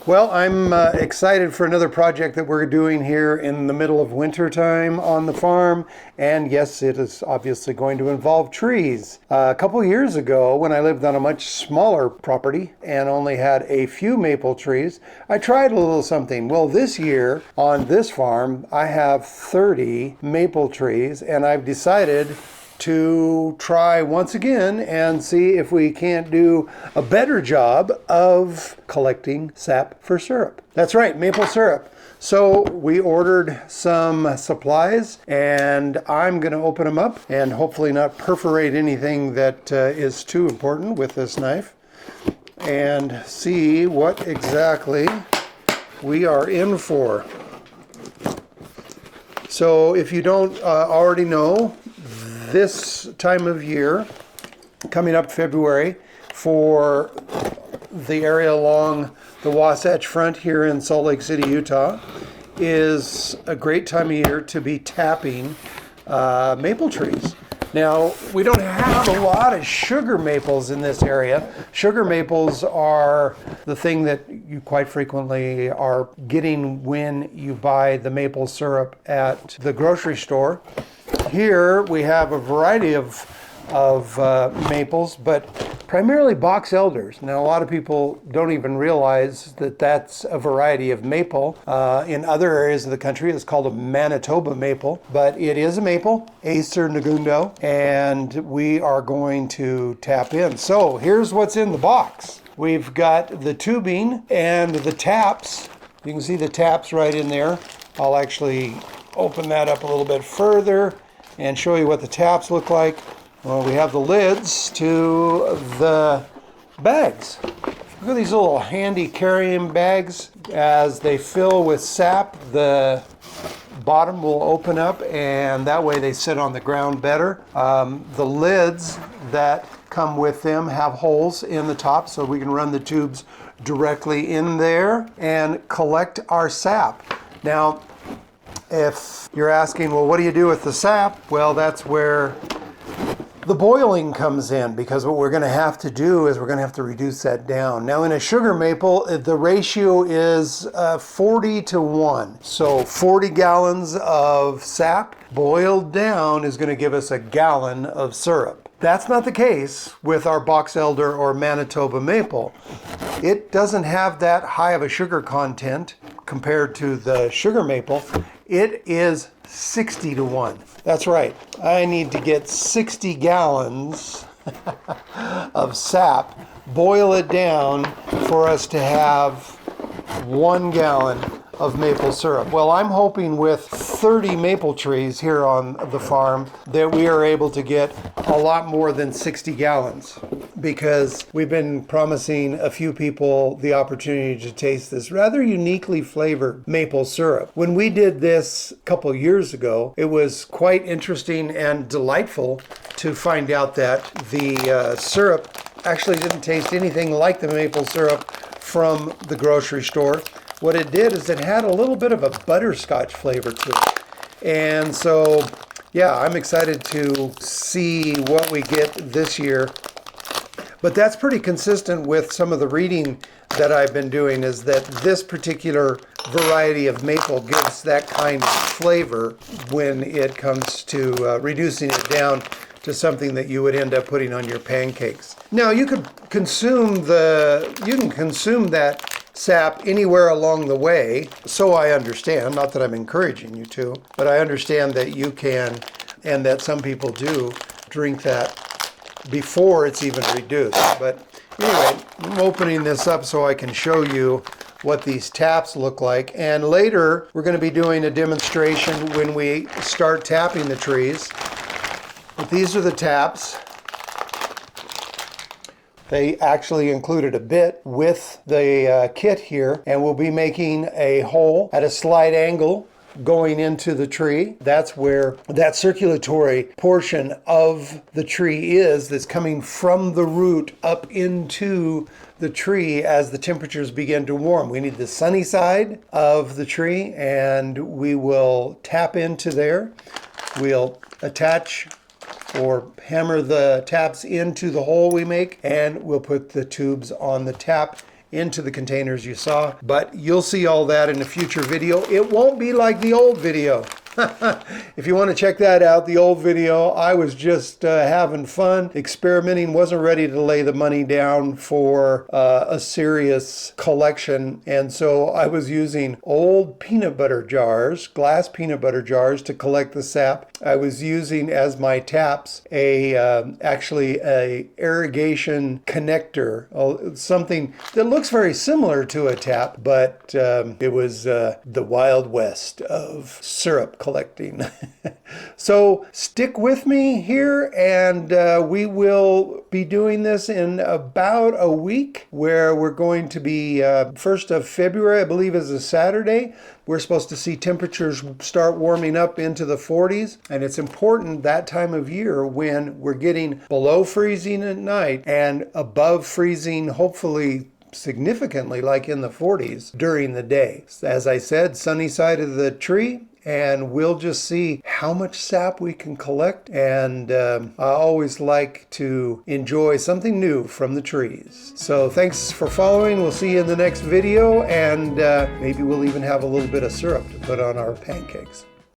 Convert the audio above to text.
Well, I'm excited for another project that we're doing here in the middle of winter time on the farm. And yes, it is obviously going to involve trees. A couple years ago, when I lived on a much smaller property and only had a few maple trees, I tried a little something. Well, this year on this farm, I have 30 maple trees, and I've decided to try once again and see if we can't do a better job of collecting sap for syrup. That's right, maple syrup. So we ordered some supplies, and I'm going to open them up and hopefully not perforate anything that is too important with this knife, and see what exactly we are in for. So if you don't already know, this time of year, coming up February, for the area along the Wasatch Front here in Salt Lake City, Utah, is a great time of year to be tapping maple trees. Now, we don't have a lot of sugar maples in this area. Sugar maples are the thing that you quite frequently are getting when you buy the maple syrup at the grocery store. Here we have a variety of maples, but primarily box elders. Now, a lot of people don't even realize that that's a variety of maple. In other areas of the country, it's called a Manitoba maple, but it is a maple, Acer negundo, and we are going to tap in. So here's what's in the box. We've got the tubing and the taps. You can see the taps right in there. I'll actually open that up a little bit further and show you what the taps look like. Well, we have the lids to the bags. Look at these little handy carrying bags. As they fill with sap, the bottom will open up, and that way they sit on the ground better. The lids that come with them have holes in the top, so we can run the tubes directly in there and collect our sap. Now, if you're asking, well, what do you do with the sap? Well, that's where the boiling comes in, because what we're going to have to do is we're going to have to reduce that down. Now, in a sugar maple, the ratio is 40-1. So 40 gallons of sap boiled down is going to give us a gallon of syrup. That's not the case with our box elder or Manitoba maple. It doesn't have that high of a sugar content compared to the sugar maple. It is 60-1. That's right. I need to get 60 gallons of sap, boil it down for us to have 1 gallon of maple syrup. Well, I'm hoping with 30 maple trees here on the farm that we are able to get a lot more than 60 gallons, because we've been promising a few people the opportunity to taste this rather uniquely flavored maple syrup. When we did this a couple years ago, it was quite interesting and delightful to find out that the syrup actually didn't taste anything like the maple syrup from the grocery store. What it did is it had a little bit of a butterscotch flavor to it. And so, yeah, I'm excited to see what we get this year. But that's pretty consistent with some of the reading that I've been doing, is that this particular variety of maple gives that kind of flavor when it comes to reducing it down to something that you would end up putting on your pancakes. Now, you can consume that sap anywhere along the way, so I understand, not that I'm encouraging you to, but I understand that you can, and that some people do, drink that before it's even reduced. But anyway, I'm opening this up so I can show you what these taps look like, and later we're going to be doing a demonstration when we start tapping the trees. But these are the taps. They actually included a bit with the kit here, and we'll be making a hole at a slight angle going into the tree. That's where that circulatory portion of the tree is, that's coming from the root up into the tree as the temperatures begin to warm. We need the sunny side of the tree, and we will tap into there. We'll attach or hammer the taps into the hole we make, and we'll put the tubes on the tap into the containers you saw. But you'll see all that in a future video. It won't be like the old video. If you want to check that out, the old video, I was just having fun, experimenting, wasn't ready to lay the money down for a serious collection. And so I was using old peanut butter jars, glass peanut butter jars to collect the sap. I was using as my taps actually a irrigation connector, something that looks very similar to a tap, but it was the Wild West of syrup collecting. So stick with me here, and we will be doing this in about a week, where we're going to be 1st of February, I believe, is a Saturday. We're supposed to see temperatures start warming up into the 40s, and it's important that time of year when we're getting below freezing at night and above freezing, hopefully significantly, like in the 40s during the day. As I said, sunny side of the tree, and we'll just see how much sap we can collect. And I always like to enjoy something new from the trees. So thanks for following. We'll see you in the next video, and maybe we'll even have a little bit of syrup to put on our pancakes.